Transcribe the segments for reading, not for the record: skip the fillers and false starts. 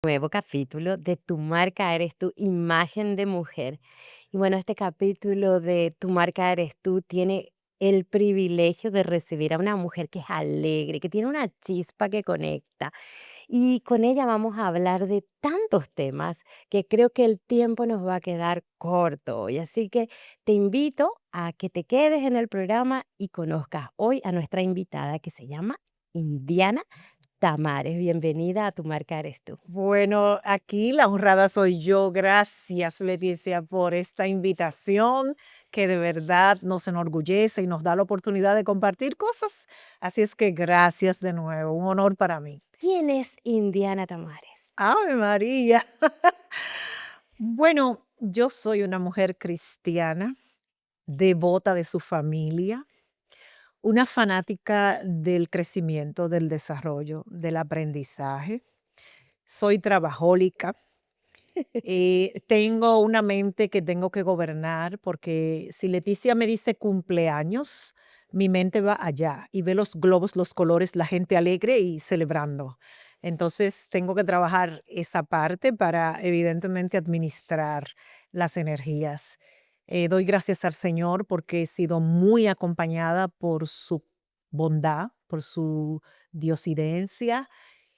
Nuevo capítulo de Tu marca eres tú, imagen de mujer. Y bueno, este capítulo de Tu marca eres tú tiene el privilegio de recibir a una mujer que es alegre, que tiene una chispa que conecta. Y con ella vamos a hablar de tantos temas que creo que el tiempo nos va a quedar corto hoy. Así que te invito a que te quedes en el programa y conozcas hoy a nuestra invitada que se llama Indiana Tamares. Bienvenida a Tu marca eres tú. Bueno, aquí la honrada soy yo. Gracias, Leticia, por esta invitación que de verdad nos enorgullece y nos da la oportunidad de compartir cosas. Así es que gracias de nuevo, un honor para mí. ¿Quién es Indiana Tamares? Ave María. Bueno, yo soy una mujer cristiana, devota de su familia, una fanática del crecimiento, del desarrollo, del aprendizaje. Soy trabajólica. Tengo una mente que tengo que gobernar, porque si Leticia me dice cumpleaños, mi mente va allá y ve los globos, los colores, la gente alegre y celebrando. Entonces tengo que trabajar esa parte para evidentemente administrar las energías. Doy gracias al Señor porque he sido muy acompañada por su bondad, por su diosidencia.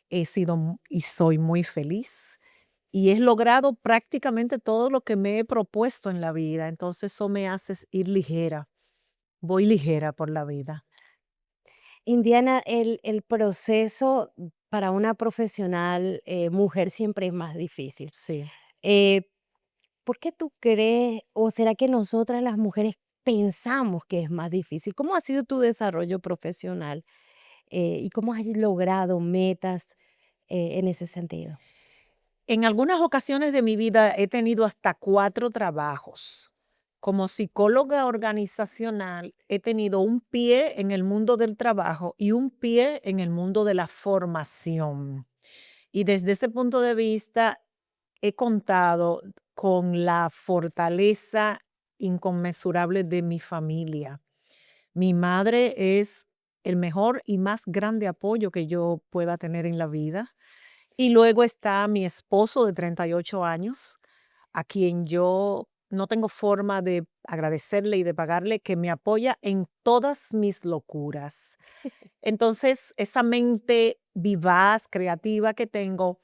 He sido y soy muy feliz y he logrado prácticamente todo lo que me he propuesto en la vida. Entonces eso me hace ir ligera, voy ligera por la vida. Indiana, el proceso para una profesional mujer siempre es más difícil. Sí. Eh, ¿Por qué tú crees, o será que nosotras las mujeres pensamos que es más difícil? ¿Cómo ha sido tu desarrollo profesional y cómo has logrado metas en ese sentido? En algunas ocasiones de mi vida he tenido hasta 4 trabajos. Como psicóloga organizacional, he tenido un pie en el mundo del trabajo y un pie en el mundo de la formación. Y desde ese punto de vista, he contado con la fortaleza inconmensurable de mi familia. Mi madre es el mejor y más grande apoyo que yo pueda tener en la vida. Y luego está mi esposo de 38 años, a quien yo no tengo forma de agradecerle y de pagarle, que me apoya en todas mis locuras. Entonces, esa mente vivaz, creativa que tengo,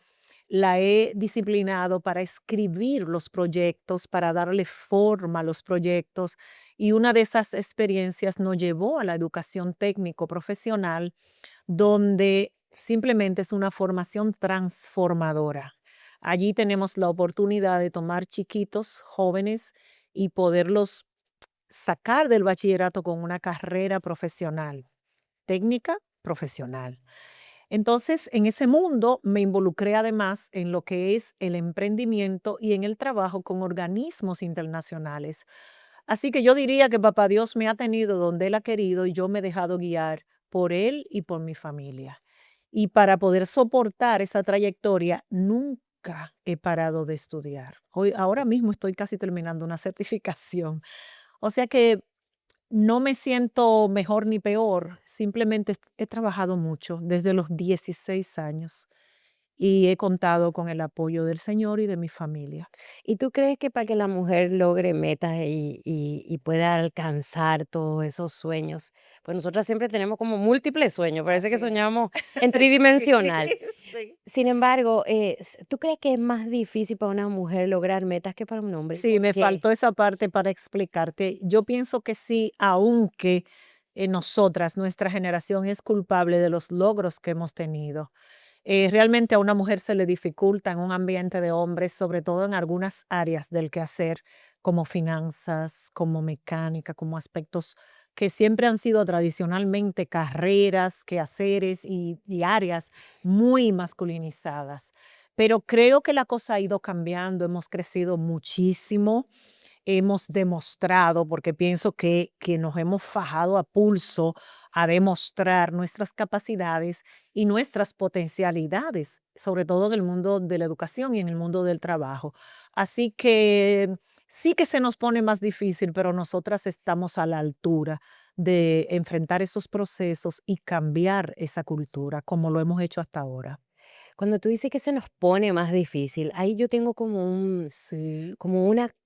la he disciplinado para escribir los proyectos, para darle forma a los proyectos. Y una de esas experiencias nos llevó a la educación técnico profesional, donde simplemente es una formación transformadora. Allí tenemos la oportunidad de tomar chiquitos, jóvenes, y poderlos sacar del bachillerato con una carrera profesional, técnica profesional. Entonces, en ese mundo me involucré además en lo que es el emprendimiento y en el trabajo con organismos internacionales. Así que yo diría que Papá Dios me ha tenido donde Él ha querido y yo me he dejado guiar por Él y por mi familia. Y para poder soportar esa trayectoria, nunca he parado de estudiar. Ahora mismo estoy casi terminando una certificación. O sea que no me siento mejor ni peor, simplemente he trabajado mucho desde los 16 años y he contado con el apoyo del Señor y de mi familia. ¿Y tú crees que para que la mujer logre metas y pueda alcanzar todos esos sueños? Pues nosotras siempre tenemos como múltiples sueños, parece que Así es. soñamos en Sí, tridimensional. sí. Sin embargo, ¿tú crees que es más difícil para una mujer lograr metas que para un hombre? Sí, ¿Por me qué? faltó esa parte para explicarte. Yo pienso que sí, aunque nosotras, nuestra generación es culpable de los logros que hemos tenido. Realmente a una mujer se le dificulta en un ambiente de hombres, sobre todo en algunas áreas del quehacer, como finanzas, como mecánica, como aspectos que siempre han sido tradicionalmente carreras, quehaceres y áreas muy masculinizadas. Pero creo que la cosa ha ido cambiando, hemos crecido muchísimo, hemos demostrado, porque pienso que nos hemos fajado a pulso a demostrar nuestras capacidades y nuestras potencialidades, sobre todo en el mundo de la educación y en el mundo del trabajo. Así que sí que se nos pone más difícil, pero nosotras estamos a la altura de enfrentar esos procesos y cambiar esa cultura como lo hemos hecho hasta ahora. Cuando tú dices que se nos pone más difícil, ahí yo tengo Sí,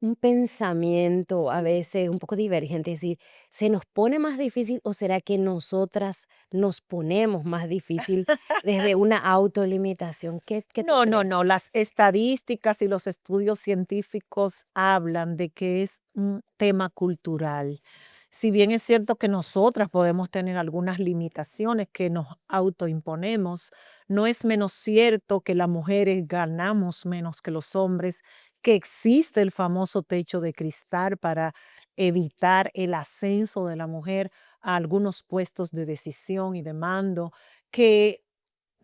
un pensamiento a sí. veces un poco divergente, es decir, ¿se nos pone más difícil o será que nosotras nos ponemos más difícil desde una autolimitación? ¿Qué tú No, no, crees? no. Las estadísticas y los estudios científicos hablan de que es un tema cultural. Si bien es cierto que nosotras podemos tener algunas limitaciones que nos autoimponemos, no es menos cierto que las mujeres ganamos menos que los hombres, que existe el famoso techo de cristal para evitar el ascenso de la mujer a algunos puestos de decisión y de mando, que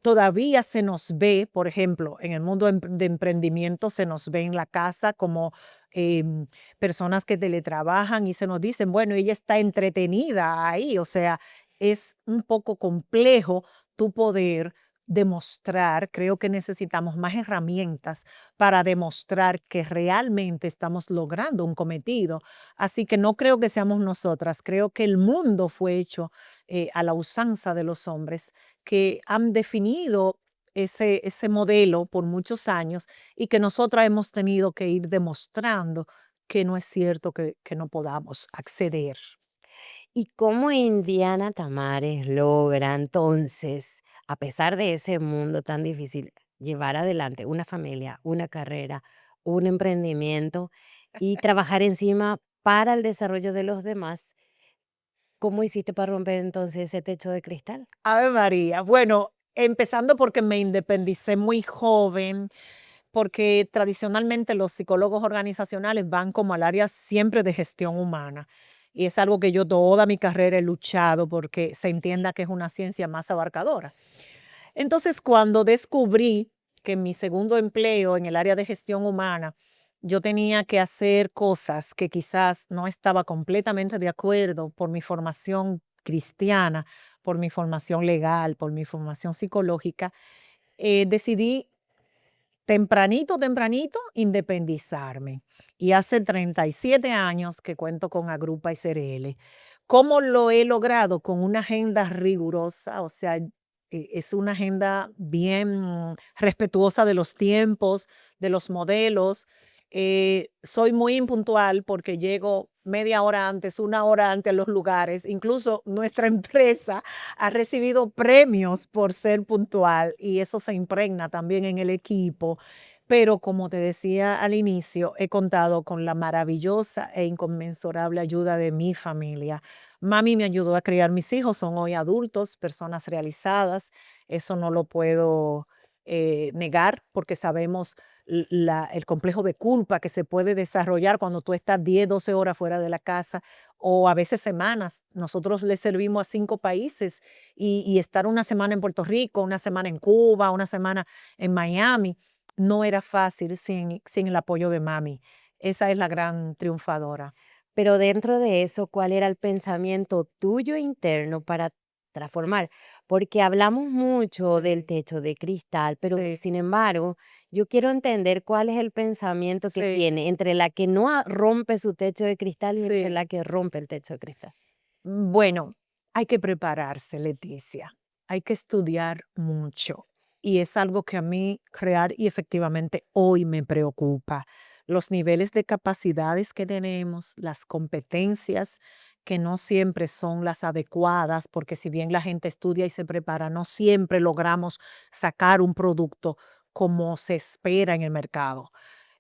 todavía se nos ve, por ejemplo, en el mundo de emprendimiento, se nos ve en la casa como em, personas que teletrabajan y se nos dicen, bueno, ella está entretenida ahí, o sea, es un poco complejo tu poder demostrar, creo que necesitamos más herramientas para demostrar que realmente estamos logrando un cometido. Así que no creo que seamos nosotras, creo que el mundo fue hecho a la usanza de los hombres que han definido ese modelo por muchos años y que nosotras hemos tenido que ir demostrando que no es cierto que no podamos acceder. ¿Y cómo Indiana Tamares logra entonces, a pesar de ese mundo tan difícil, llevar adelante una familia, una carrera, un emprendimiento y trabajar encima para el desarrollo de los demás? ¿Cómo hiciste para romper entonces ese techo de cristal? Ave María. Bueno, empezando porque me independicé muy joven, porque tradicionalmente los psicólogos organizacionales van como al área siempre de gestión humana. Y es algo que yo toda mi carrera he luchado porque se entienda que es una ciencia más abarcadora. Entonces, cuando descubrí que en mi segundo empleo en el área de gestión humana, yo tenía que hacer cosas que quizás no estaba completamente de acuerdo por mi formación cristiana, por mi formación legal, por mi formación psicológica, decidí tempranito, tempranito, independizarme. Y hace 37 años que cuento con Agrupa SRL. ¿Cómo lo he logrado? Con una agenda rigurosa, o sea, es una agenda bien respetuosa de los tiempos, de los modelos. Soy muy impuntual porque llego media hora antes, una hora antes a los lugares. Incluso nuestra empresa ha recibido premios por ser puntual y eso se impregna también en el equipo. Pero como te decía al inicio, he contado con la maravillosa e inconmensurable ayuda de mi familia. Mami me ayudó a criar mis hijos, son hoy adultos, personas realizadas. Eso no lo puedo negar porque sabemos el complejo de culpa que se puede desarrollar cuando tú estás 10 12 horas fuera de la casa o a veces semanas. Nosotros le servimos a 5 países y estar una semana en Puerto Rico, una semana en Cuba, una semana en Miami, no era fácil sin el apoyo de mami. Esa es la gran triunfadora. Pero dentro de eso, ¿cuál era el pensamiento tuyo interno para transformar? Porque hablamos mucho del Sí, techo de cristal, pero sí, sin embargo, yo quiero entender cuál es el pensamiento que sí, tiene entre la que no rompe su techo de cristal y entre sí. la que rompe el techo de cristal. Bueno, hay que prepararse, Leticia. Hay que estudiar mucho. Y es algo que a mí crear y efectivamente hoy me preocupa. Los niveles de capacidades que tenemos, las competencias que no siempre son las adecuadas, porque si bien la gente estudia y se prepara, no siempre logramos sacar un producto como se espera en el mercado.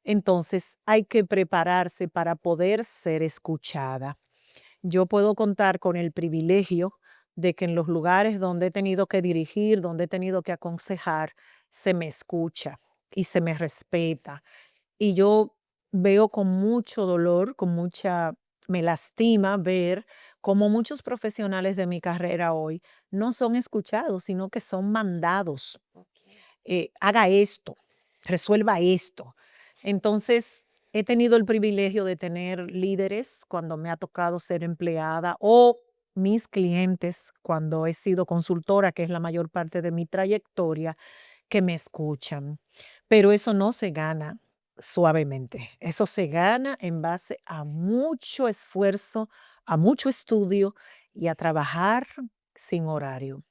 Entonces hay que prepararse para poder ser escuchada. Yo puedo contar con el privilegio de que en los lugares donde he tenido que dirigir, donde he tenido que aconsejar, se me escucha y se me respeta. Y yo veo con mucho dolor, me lastima ver cómo muchos profesionales de mi carrera hoy no son escuchados, sino que son mandados haga esto, resuelva esto. Entonces, he tenido el privilegio de tener líderes cuando me ha tocado ser empleada o mis clientes cuando he sido consultora, que es la mayor parte de mi trayectoria, que me escuchan. Pero eso no se gana suavemente. Eso se gana en base a mucho esfuerzo, a mucho estudio y a trabajar sin horario.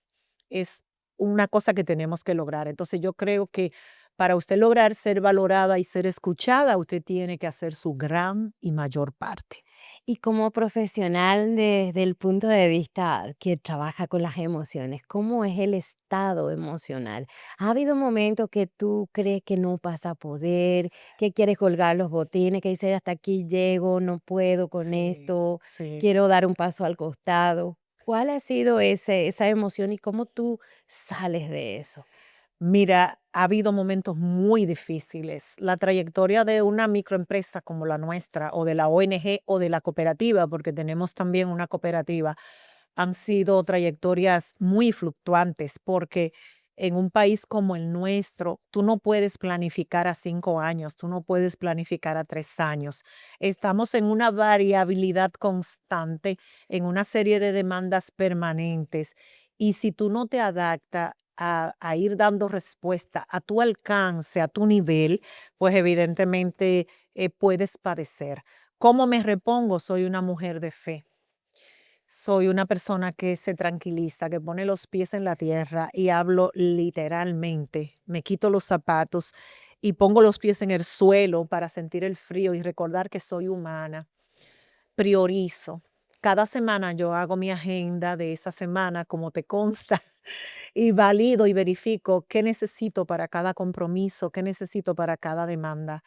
Es una cosa que tenemos que lograr. Entonces, yo creo que para usted lograr ser valorada y ser escuchada, usted tiene que hacer su gran y mayor parte. Y como profesional desde el punto de vista que trabaja con las emociones, ¿cómo es el estado emocional? ¿Ha habido momentos que tú crees que no vas a poder, que quieres colgar los botines, que dices hasta aquí llego, no puedo con Sí, esto, sí. quiero dar un paso al costado? ¿Cuál ha sido esa emoción y cómo tú sales de eso? Mira, ha habido momentos muy difíciles. La trayectoria de una microempresa como la nuestra, o de la ONG o de la cooperativa, porque tenemos también una cooperativa, han sido trayectorias muy fluctuantes, porque en un país como el nuestro, tú no puedes planificar a 5 años, tú no puedes planificar a 3 años. Estamos en una variabilidad constante, en una serie de demandas permanentes. Y si tú no te adaptas a ir dando respuesta a tu alcance, a tu nivel, pues evidentemente puedes padecer. ¿Cómo me repongo? Soy una mujer de fe. Soy una persona que se tranquiliza, que pone los pies en la tierra y hablo literalmente. Me quito los zapatos y pongo los pies en el suelo para sentir el frío y recordar que soy humana. Priorizo. Cada semana yo hago mi agenda de esa semana, como te consta, y valido y verifico qué necesito para cada compromiso, qué necesito para cada demanda.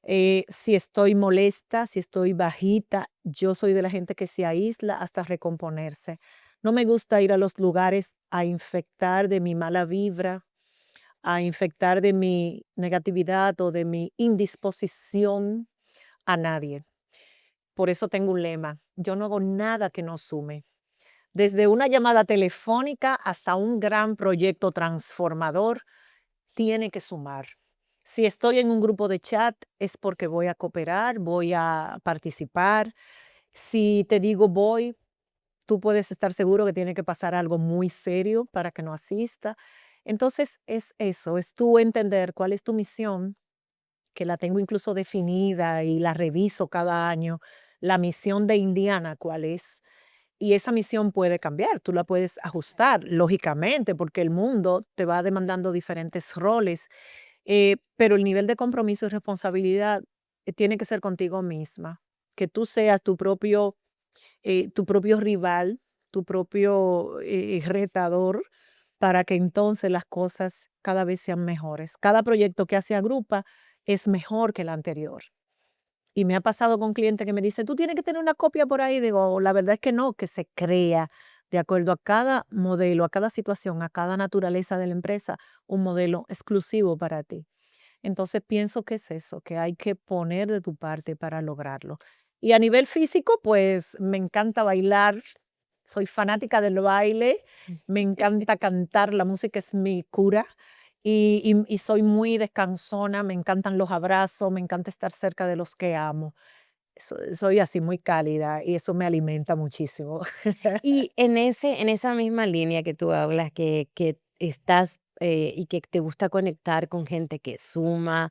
Si estoy molesta, si estoy bajita, yo soy de la gente que se aísla hasta recomponerse. No me gusta ir a los lugares a infectar de mi mala vibra, a infectar de mi negatividad o de mi indisposición a nadie. Por eso tengo un lema, yo no hago nada que no sume. Desde una llamada telefónica hasta un gran proyecto transformador, tiene que sumar. Si estoy en un grupo de chat es porque voy a cooperar, voy a participar. Si te digo voy, tú puedes estar seguro que tiene que pasar algo muy serio para que no asista. Entonces es eso, es tú entender cuál es tu misión, que la tengo incluso definida y la reviso cada año. La misión de Indiana, ¿cuál es? Y esa misión puede cambiar, tú la puedes ajustar, lógicamente, porque el mundo te va demandando diferentes roles, pero el nivel de compromiso y responsabilidad tiene que ser contigo misma, que tú seas tu propio rival, tu propio retador, para que entonces las cosas cada vez sean mejores. Cada proyecto que se agrupa es mejor que el anterior. Y me ha pasado con clientes que me dicen: "Tú tienes que tener una copia por ahí". Digo: "La verdad es que no, que se crea de acuerdo a cada modelo, a cada situación, a cada naturaleza de la empresa, un modelo exclusivo para ti". Entonces pienso que es eso, que hay que poner de tu parte para lograrlo. Y a nivel físico, pues me encanta bailar, soy fanática del baile, me encanta cantar, la música es mi cura y soy muy descansona, me encantan los abrazos, me encanta estar cerca de los que amo. Soy así muy cálida y eso me alimenta muchísimo. Y en esa misma línea que tú hablas, que estás, y que te gusta conectar con gente que suma,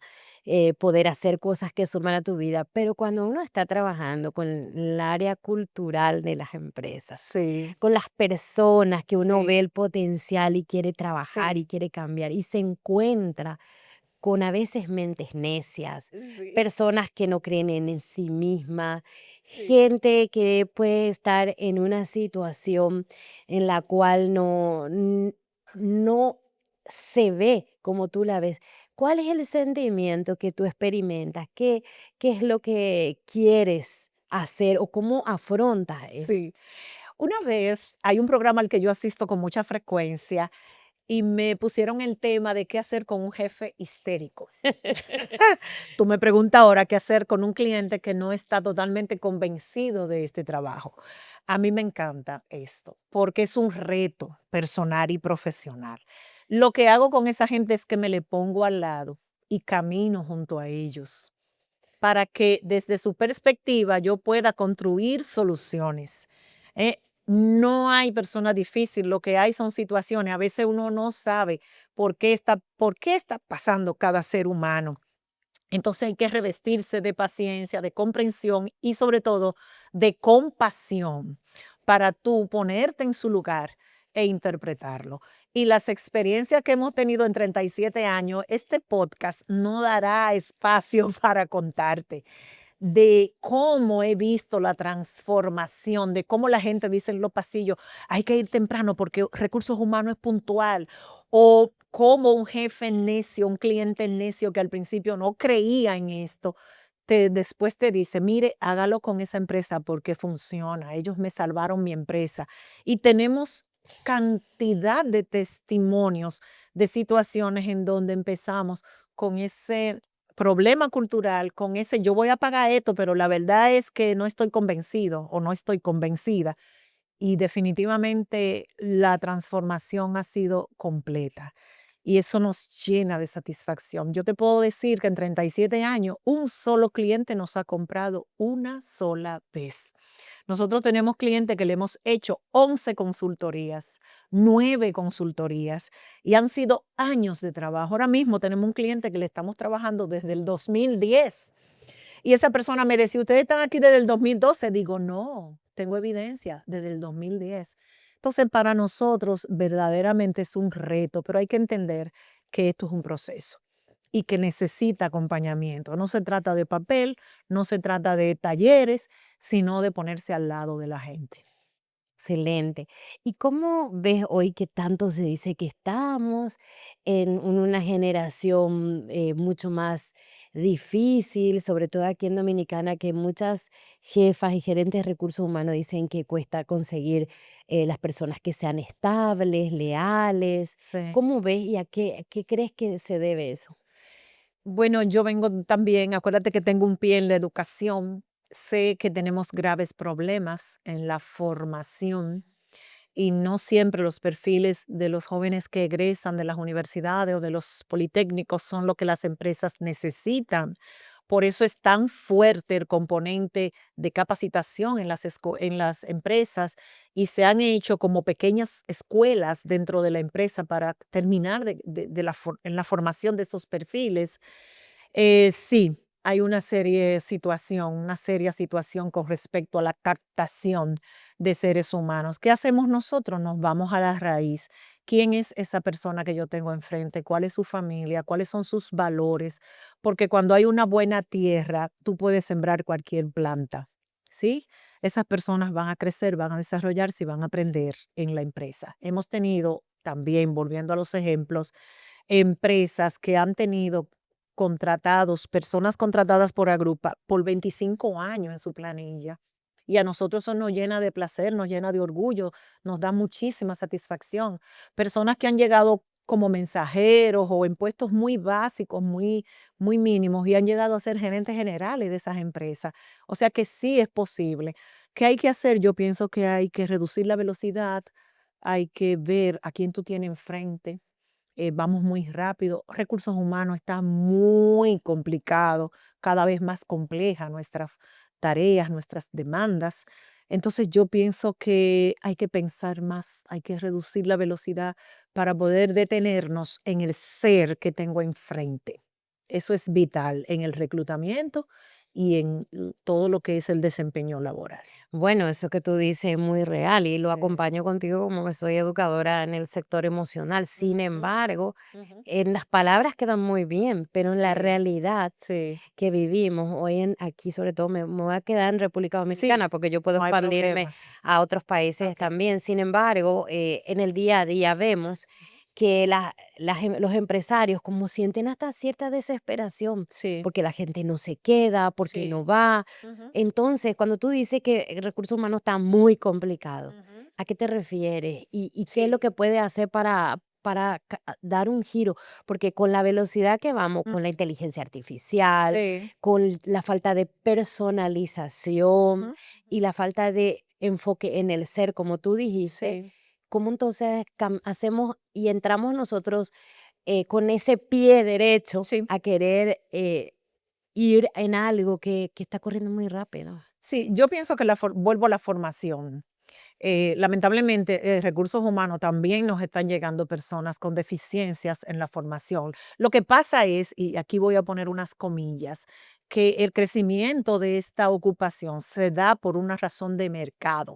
poder hacer cosas que suman a tu vida, pero cuando uno está trabajando con el área cultural de las empresas, Sí, con las personas que uno sí, ve el potencial y quiere trabajar sí, y quiere cambiar, y se encuentra con a veces mentes necias, sí, personas que no creen en sí mismas, sí. gente que puede estar en una situación en la cual no se ve como tú la ves. ¿Cuál es el sentimiento que tú experimentas? ¿Qué es lo que quieres hacer o cómo afrontas eso? Sí. Una vez hay un programa al que yo asisto con mucha frecuencia y me pusieron el tema de qué hacer con un jefe histérico. Tú me preguntas ahora qué hacer con un cliente que no está totalmente convencido de este trabajo. A mí me encanta esto porque es un reto personal y profesional. Lo que hago con esa gente es que me le pongo al lado y camino junto a ellos para que desde su perspectiva yo pueda construir soluciones. No hay persona difícil, lo que hay son situaciones. A veces uno no sabe por qué está pasando cada ser humano. Entonces hay que revestirse de paciencia, de comprensión y sobre todo de compasión para tú ponerte en su lugar e interpretarlo. Y las experiencias que hemos tenido en 37 años, este podcast no dará espacio para contarte de cómo he visto la transformación, de cómo la gente dice en los pasillos, hay que ir temprano porque recursos humanos es puntual, o como un jefe necio, un cliente necio que al principio no creía en esto, después te dice, mire, hágalo con esa empresa porque funciona, ellos me salvaron mi empresa. Y tenemos cantidad de testimonios de situaciones en donde empezamos con ese problema cultural, con ese yo voy a pagar esto, pero la verdad es que no estoy convencido o no estoy convencida. Y definitivamente la transformación ha sido completa y eso nos llena de satisfacción. Yo te puedo decir que en 37 años un solo cliente nos ha comprado una sola vez. Nosotros tenemos clientes que le hemos hecho 11 consultorías, 9 consultorías y han sido años de trabajo. Ahora mismo tenemos un cliente que le estamos trabajando desde el 2010 y esa persona me decía, ¿ustedes están aquí desde el 2012? Digo, no, tengo evidencia desde el 2010. Entonces, para nosotros verdaderamente es un reto, pero hay que entender que esto es un proceso y que necesita acompañamiento. No se trata de papel, no se trata de talleres, sino de ponerse al lado de la gente. Excelente. ¿Y cómo ves hoy que tanto se dice que estamos en una generación mucho más difícil, sobre todo aquí en Dominicana, que muchas jefas y gerentes de recursos humanos dicen que cuesta conseguir las personas que sean estables, Sí, leales? sí. ¿Cómo ves y a qué crees que se debe eso? Bueno, yo vengo también, acuérdate que tengo un pie en la educación, sé que tenemos graves problemas en la formación y no siempre los perfiles de los jóvenes que egresan de las universidades o de los politécnicos son lo que las empresas necesitan. Por eso es tan fuerte el componente de capacitación en las empresas y se han hecho como pequeñas escuelas dentro de la empresa para terminar en la formación de estos perfiles. Sí, hay una seria situación con respecto a la captación de seres humanos. ¿Qué hacemos nosotros? Nos vamos a la raíz. ¿Quién es esa persona que yo tengo enfrente? ¿Cuál es su familia? ¿Cuáles son sus valores? Porque cuando hay una buena tierra, tú puedes sembrar cualquier planta, ¿sí? Esas personas van a crecer, van a desarrollarse y van a aprender en la empresa. Hemos tenido también, volviendo a los ejemplos, empresas que han tenido personas contratadas por Agrupa por 25 años en su planilla. Y a nosotros eso nos llena de placer, nos llena de orgullo, nos da muchísima satisfacción. Personas que han llegado como mensajeros o en puestos muy básicos, muy mínimos y han llegado a ser gerentes generales de esas empresas. O sea que sí es posible. ¿Qué hay que hacer? Yo pienso que hay que reducir la velocidad, hay que ver a quién tú tienes enfrente, vamos muy rápido. Recursos humanos está muy complicado, cada vez más compleja nuestras tareas, nuestras demandas. Entonces yo pienso que hay que pensar más, hay que reducir la velocidad para poder detenernos en el ser que tengo enfrente. Eso es vital en el reclutamiento y en todo lo que es el desempeño laboral. Bueno, eso que tú dices es muy real y lo Sí. acompaño contigo como que soy educadora en el sector emocional. Sin Ujú, embargo, ujú. en las palabras quedan muy bien, pero en la Sí, realidad sí, que vivimos hoy en aquí, sobre todo me voy a quedar en República sí, Dominicana porque yo puedo no hay expandirme problema. a otros países Ok. también. Sin embargo, en el día a día vemos que los empresarios como sienten hasta cierta desesperación Sí, porque la gente no se queda, porque sí. no va. Ujú, Entonces, cuando tú dices que el recursos humanos está muy complicado, ujú. ¿a qué te refieres? Y qué es lo Sí, que puede hacer para dar un giro? Porque con la velocidad que vamos, mm, con la inteligencia artificial, sí, con la falta de personalización ujú, y la falta de enfoque en el ser, como tú dijiste, sí, ¿cómo entonces hacemos y entramos nosotros con ese pie derecho sí, a querer ir en algo que está corriendo muy rápido? sí, yo pienso que vuelvo a la formación. Lamentablemente, recursos humanos también nos están llegando personas con deficiencias en la formación. Lo que pasa es, y aquí voy a poner unas comillas, que el crecimiento de esta ocupación se da por una razón de mercado.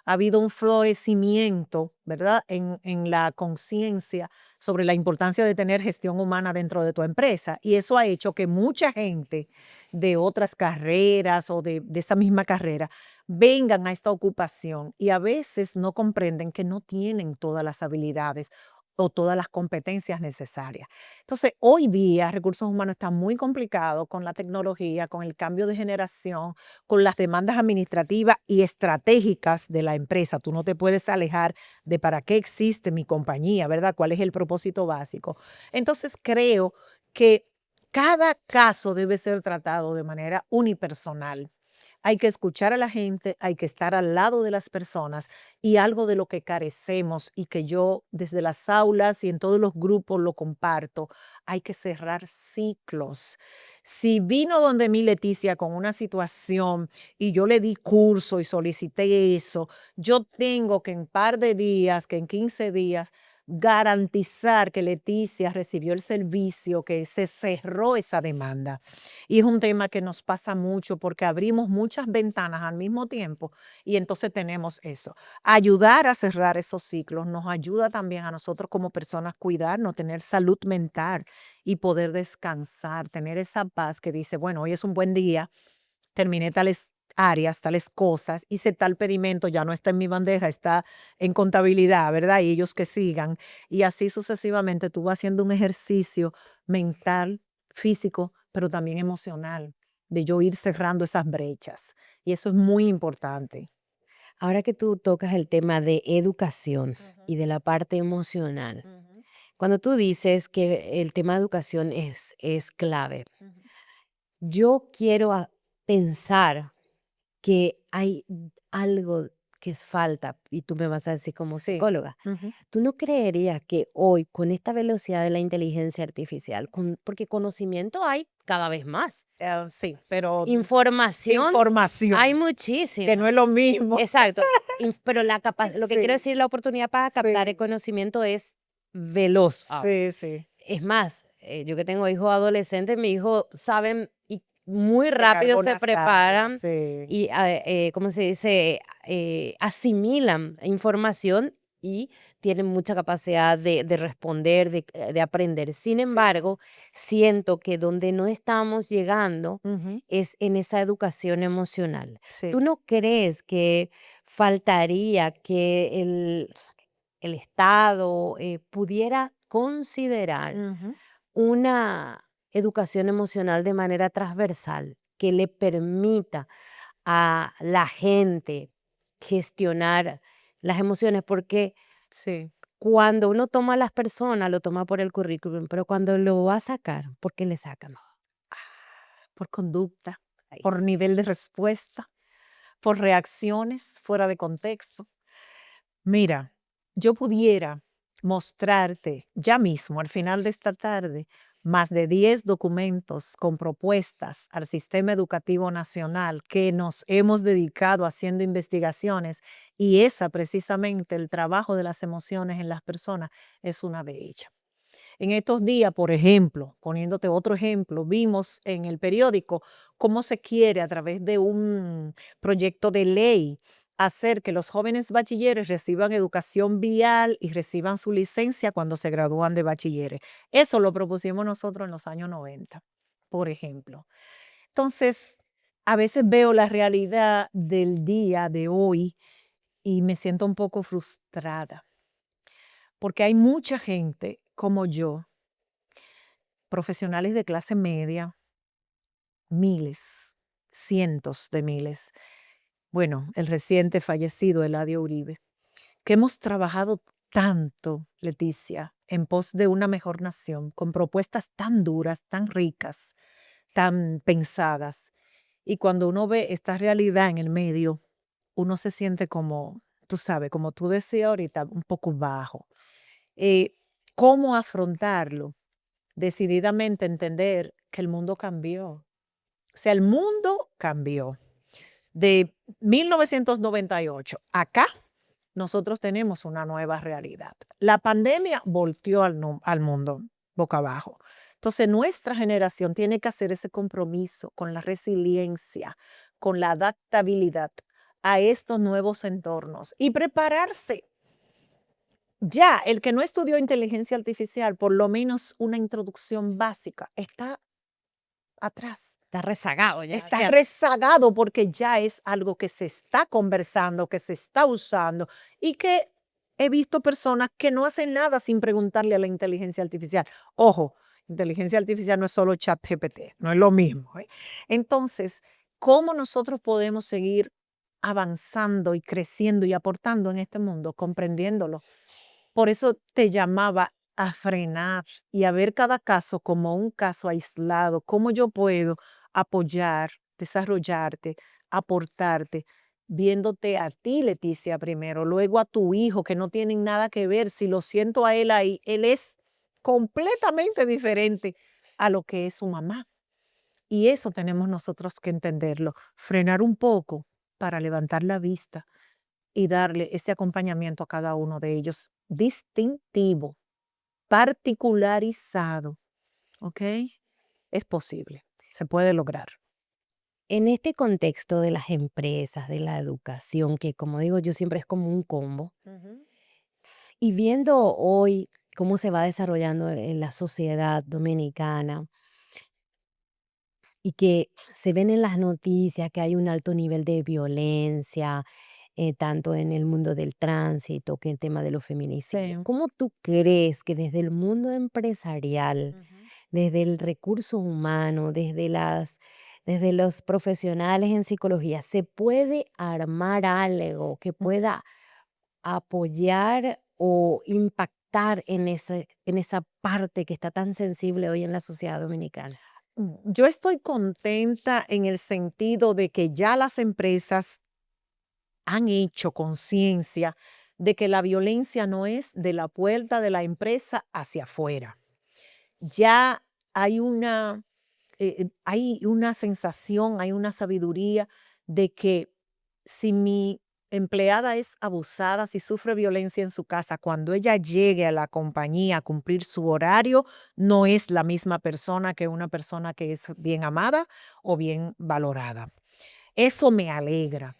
ha habido un florecimiento, ¿verdad?, en la conciencia sobre la importancia de tener gestión humana dentro de tu empresa. Y eso ha hecho que mucha gente de otras carreras o de esa misma carrera vengan a esta ocupación y a veces no comprenden que no tienen todas las habilidades o todas las competencias necesarias. Entonces, hoy día recursos humanos está muy complicado con la tecnología, con el cambio de generación, con las demandas administrativas y estratégicas de la empresa. Tú no te puedes alejar de para qué existe mi compañía, ¿verdad? ¿Cuál es el propósito básico? Entonces, creo que cada caso debe ser tratado de manera unipersonal. Hay que escuchar a la gente, hay que estar al lado de las personas y algo de lo que carecemos y que yo desde las aulas y en todos los grupos lo comparto, hay que cerrar ciclos. Si vino donde mí Leticia con una situación y yo le di curso y solicité eso, yo tengo que en par de días, que en 15 días, garantizar que Leticia recibió el servicio, que se cerró esa demanda. Y es un tema que nos pasa mucho porque abrimos muchas ventanas al mismo tiempo y entonces tenemos eso. Ayudar a cerrar esos ciclos nos ayuda también a nosotros como personas cuidarnos, tener salud mental y poder descansar, tener esa paz que dice, bueno, hoy es un buen día, terminé tales áreas, tales cosas, hice tal pedimento, ya no está en mi bandeja, está en contabilidad, ¿verdad? Y ellos que sigan. Y así sucesivamente tú vas haciendo un ejercicio mental, físico, pero también emocional, de yo ir cerrando esas brechas. Y eso es muy importante. Ahora que tú tocas el tema de educación Ujú, y de la parte emocional, ujú, cuando tú dices que el tema de educación es clave, ujú. yo quiero pensar que hay algo que es falta, y tú me vas a decir como Sí. psicóloga. Ujú. ¿Tú no creerías que hoy, con esta velocidad de la inteligencia artificial, porque conocimiento hay cada vez más, Sí, pero información hay información, que no muchísima? es lo mismo. Exacto, pero lo que quiero Sí, decir, la oportunidad para captar el sí, conocimiento es veloz ahora. sí, sí. Es más, yo que tengo hijos adolescentes, mis hijos saben y muy En rápido se algunas áreas, preparan sí. y, ¿cómo se dice? Asimilan información y tienen mucha capacidad de responder, de aprender. Sin Sí. embargo, siento que donde no estamos llegando Ujú. es en esa educación emocional. ¿Tú Sí. no crees que faltaría que el Estado pudiera considerar Ujú. una educación emocional de manera transversal que le permita a la gente gestionar las emociones? Porque Sí. cuando uno toma a las personas, lo toma por el currículum, pero cuando lo va a sacar, ¿por qué le sacan? Por conducta, Ahí por nivel de respuesta, por reacciones fuera de contexto. Mira, yo pudiera mostrarte ya mismo, al final de esta tarde, más de 10 documentos con propuestas al sistema educativo nacional que nos hemos dedicado haciendo investigaciones y esa precisamente el trabajo de las emociones en las personas es una de ellas. En estos días, por ejemplo, poniéndote otro ejemplo, vimos en el periódico cómo se quiere a través de un proyecto de ley hacer que los jóvenes bachilleres reciban educación vial y reciban su licencia cuando se gradúan de bachilleres. Eso lo propusimos nosotros en los años 90, por ejemplo. Entonces, a veces veo la realidad del día de hoy y me siento un poco frustrada, porque hay mucha gente como yo, profesionales de clase media, miles, cientos de miles. Bueno, el reciente fallecido Eladio Uribe, que hemos trabajado tanto, Leticia, en pos de una mejor nación, con propuestas tan duras, tan ricas, tan pensadas. Y cuando uno ve esta realidad en el medio, uno se siente como, tú sabes, como tú decías ahorita, un poco bajo. Eh, ¿Cómo afrontarlo? Decididamente entender que el mundo cambió. O sea, el mundo cambió. De 1998 acá, nosotros tenemos una nueva realidad. La pandemia volteó al mundo boca abajo. Entonces, nuestra generación tiene que hacer ese compromiso con la resiliencia, con la adaptabilidad a estos nuevos entornos y prepararse. Ya, el que no estudió inteligencia artificial, por lo menos una introducción básica, está atrás. Está rezagado ya, Está ¿cierto? rezagado porque ya es algo que se está conversando, que se está usando y que he visto personas que no hacen nada sin preguntarle a la inteligencia artificial. Ojo, inteligencia artificial no es solo ChatGPT, no es lo mismo, ¿eh? Entonces, ¿cómo nosotros podemos seguir avanzando y creciendo y aportando en este mundo? Comprendiéndolo. Por eso te llamaba a frenar y a ver cada caso como un caso aislado, cómo yo puedo apoyar, desarrollarte, aportarte, viéndote a ti, Leticia, primero, luego a tu hijo, que no tienen nada que ver. Si lo siento a él ahí, él es completamente diferente a lo que es su mamá. Y eso tenemos nosotros que entenderlo, frenar un poco para levantar la vista y darle ese acompañamiento a cada uno de ellos distintivo, particularizado, ¿ok? Es posible, se puede lograr. En este contexto de las empresas, de la educación, que como digo yo siempre es como un combo, Ujú. y viendo hoy cómo se va desarrollando en la sociedad dominicana y que se ven en las noticias que hay un alto nivel de violencia, tanto en el mundo del tránsito que en tema de los feminicidios. Sí. ¿Cómo tú crees que desde el mundo empresarial, Ujú. desde el recurso humano, desde los profesionales en psicología, se puede armar algo que pueda apoyar o impactar en esa parte que está tan sensible hoy en la sociedad dominicana? Yo estoy contenta en el sentido de que ya las empresas han hecho conciencia de que la violencia no es de la puerta de la empresa hacia afuera. Ya hay una sensación, hay una sabiduría de que si mi empleada es abusada, si sufre violencia en su casa, cuando ella llegue a la compañía a cumplir su horario, no es la misma persona que una persona que es bien amada o bien valorada. Eso me alegra.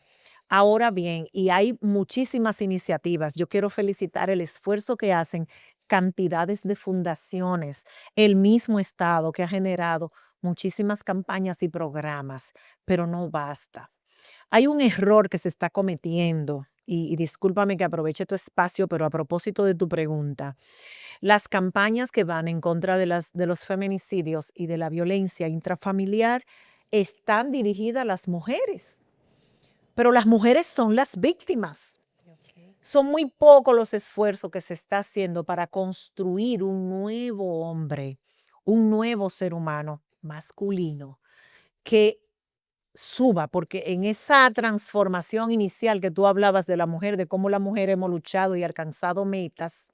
Ahora bien, y hay muchísimas iniciativas. Yo quiero felicitar el esfuerzo que hacen cantidades de fundaciones, el mismo Estado que ha generado muchísimas campañas y programas, pero no basta. Hay un error que se está cometiendo, y discúlpame que aproveche tu espacio, pero a propósito de tu pregunta, las campañas que van en contra de los feminicidios y de la violencia intrafamiliar están dirigidas a las mujeres, pero las mujeres son las víctimas. Ok. Son muy pocos los esfuerzos que se está haciendo para construir un nuevo hombre, un nuevo ser humano masculino que suba, porque en esa transformación inicial que tú hablabas de la mujer, de cómo la mujer hemos luchado y alcanzado metas,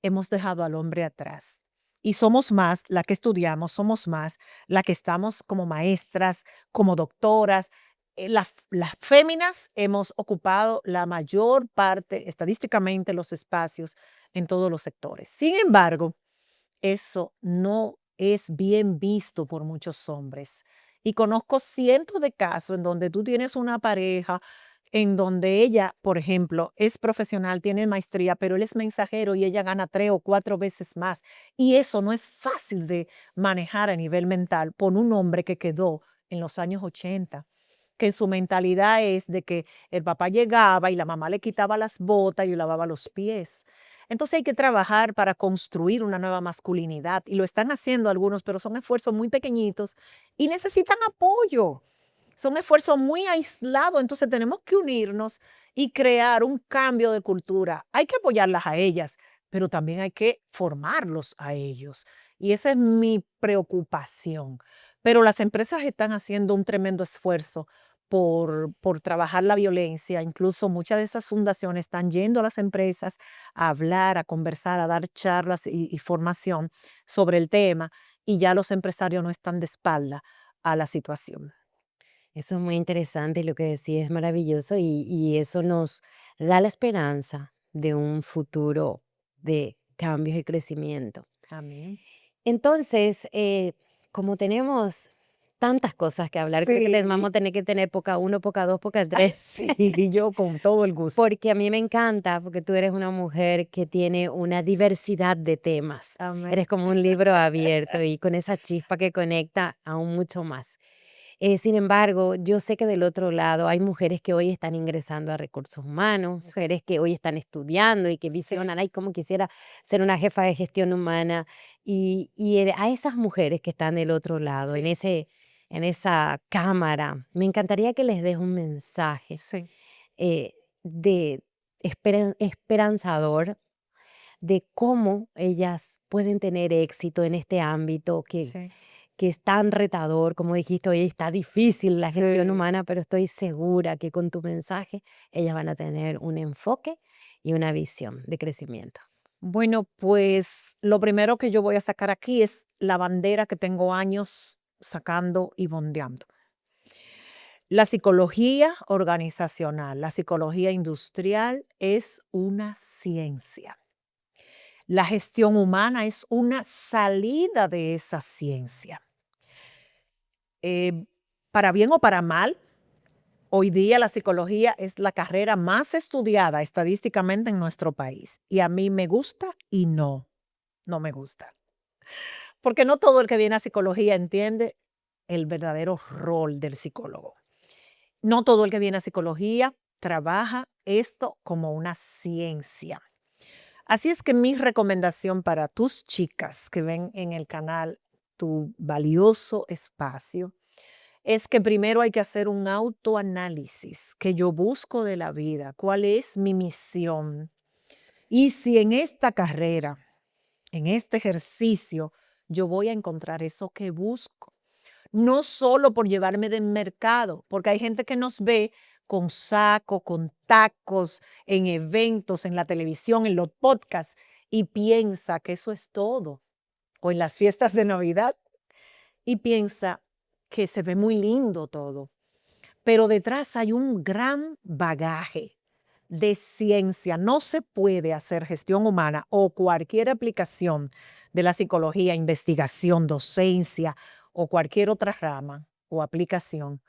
hemos dejado al hombre atrás. Y somos más la que estudiamos, somos más la que estamos como maestras, como doctoras. Las féminas hemos ocupado la mayor parte, estadísticamente, los espacios en todos los sectores. Sin embargo, eso no es bien visto por muchos hombres. Y conozco cientos de casos en donde tú tienes una pareja, en donde ella, por ejemplo, es profesional, tiene maestría, pero él es mensajero y ella gana 3 o 4 veces más. Y eso no es fácil de manejar a nivel mental por un hombre que quedó en los años 80, que su mentalidad es de que el papá llegaba y la mamá le quitaba las botas y le lavaba los pies. Entonces hay que trabajar para construir una nueva masculinidad y lo están haciendo algunos, pero son esfuerzos muy pequeñitos y necesitan apoyo. Son esfuerzos muy aislados, entonces tenemos que unirnos y crear un cambio de cultura. Hay que apoyarlas a ellas, pero también hay que formarlos a ellos. Y esa es mi preocupación. Pero las empresas están haciendo un tremendo esfuerzo por trabajar la violencia. Incluso muchas de esas fundaciones están yendo a las empresas a hablar, a conversar, a dar charlas y formación sobre el tema, y ya los empresarios no están de espalda a la situación. Eso es muy interesante y lo que decís es maravilloso y eso nos da la esperanza de un futuro de cambios y crecimiento. Amén. Entonces, como tenemos tantas cosas que hablar. Creo que Sí. vamos a tener que tener poca uno, poca 2, poca 3. Sí, yo con todo el gusto. Porque a mí me encanta, porque tú eres una mujer que tiene una diversidad de temas. Amén. Eres como un libro abierto y con esa chispa que conecta aún mucho más. Sin embargo, yo sé que del otro lado hay mujeres que hoy están ingresando a recursos humanos, Sí, mujeres que hoy están estudiando y que sí, visionan, ay, cómo quisiera ser una jefa de gestión humana. Y a esas mujeres que están del otro lado, sí, en esa cámara, me encantaría que les des un mensaje sí, eh, de esperanzador de cómo ellas pueden tener éxito en este ámbito sí, que es tan retador, como dijiste, hoy está difícil la gestión sí. humana, pero estoy segura que con tu mensaje ellas van a tener un enfoque y una visión de crecimiento. Bueno, pues lo primero que yo voy a sacar aquí es la bandera que tengo años sacando y bondeando. La psicología organizacional, la psicología industrial es una ciencia. La gestión humana es una salida de esa ciencia. Eh, para bien o para mal, hoy día la psicología es la carrera más estudiada estadísticamente en nuestro país. Y a mí me gusta y no me gusta. Porque no todo el que viene a psicología entiende el verdadero rol del psicólogo. No todo el que viene a psicología trabaja esto como una ciencia. Así es que mi recomendación para tus chicas que ven en el canal tu valioso espacio es que primero hay que hacer un autoanálisis que yo busco de la vida, cuál es mi misión y si en esta carrera, en este ejercicio, yo voy a encontrar eso que busco. No solo por llevarme del mercado, porque hay gente que nos ve con saco, con tacos, en eventos, en la televisión, en los podcasts, y piensa que eso es todo. O en las fiestas de Navidad, y piensa que se ve muy lindo todo. Pero detrás hay un gran bagaje de ciencia. No se puede hacer gestión humana o cualquier aplicación de la psicología, investigación, docencia o cualquier otra rama o aplicación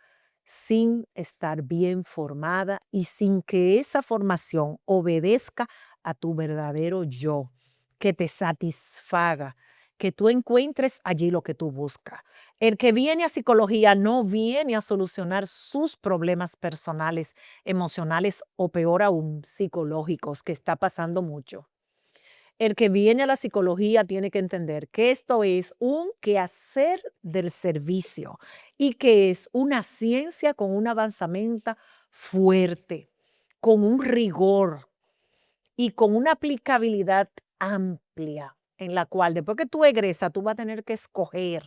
sin estar bien formada y sin que esa formación obedezca a tu verdadero yo, que te satisfaga, que tú encuentres allí lo que tú buscas. El que viene a psicología no viene a solucionar sus problemas personales, emocionales o peor aún, psicológicos, que está pasando mucho. El que viene a la psicología tiene que entender que esto es un quehacer del servicio y que es una ciencia con una avanzamenta fuerte, con un rigor y con una aplicabilidad amplia, en la cual después que tú egresas, tú vas a tener que escoger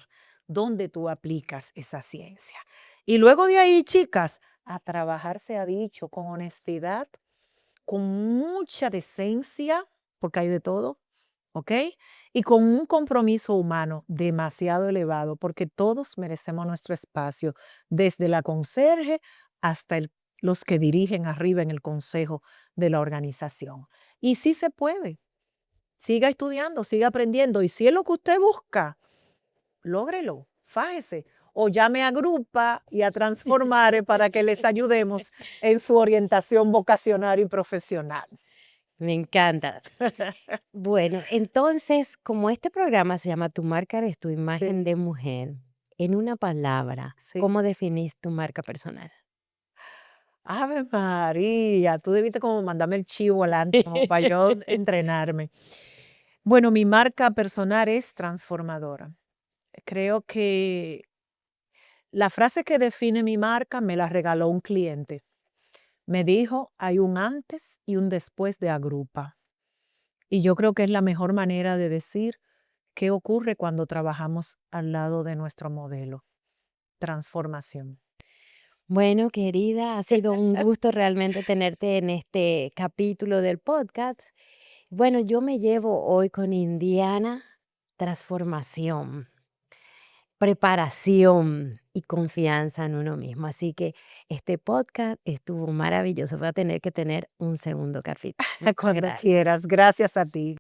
dónde tú aplicas esa ciencia. Y luego de ahí, chicas, a trabajar, se ha dicho, con honestidad, con mucha decencia, porque hay de todo, ¿ok? Y con un compromiso humano demasiado elevado, porque todos merecemos nuestro espacio, desde la conserje hasta los que dirigen arriba en el consejo de la organización. Y sí se puede. Siga estudiando, siga aprendiendo. Y si es lo que usted busca, lógrelo, fájese. O llame a Grupa y a Transformare para que les ayudemos en su orientación vocacional y profesional. Me encanta. Bueno, entonces, como este programa se llama Tu marca eres tu imagen Sí, de mujer, en una palabra, sí. ¿cómo definís tu marca personal? Ave María, tú debiste como mandarme el chivo adelante, como para yo entrenarme. Bueno, mi marca personal es transformadora. Creo que la frase que define mi marca me la regaló un cliente. Me dijo, hay un antes y un después de Agrupa. Y yo creo que es la mejor manera de decir qué ocurre cuando trabajamos al lado de nuestro modelo. Transformación. Bueno, querida, ha sido un gusto realmente tenerte en este capítulo del podcast. Bueno, yo me llevo hoy con Indiana transformación, preparación y confianza en uno mismo. Así que este podcast estuvo maravilloso. Voy a tener que tener un segundo capítulo. Muchas Cuando gracias. quieras. Gracias a ti.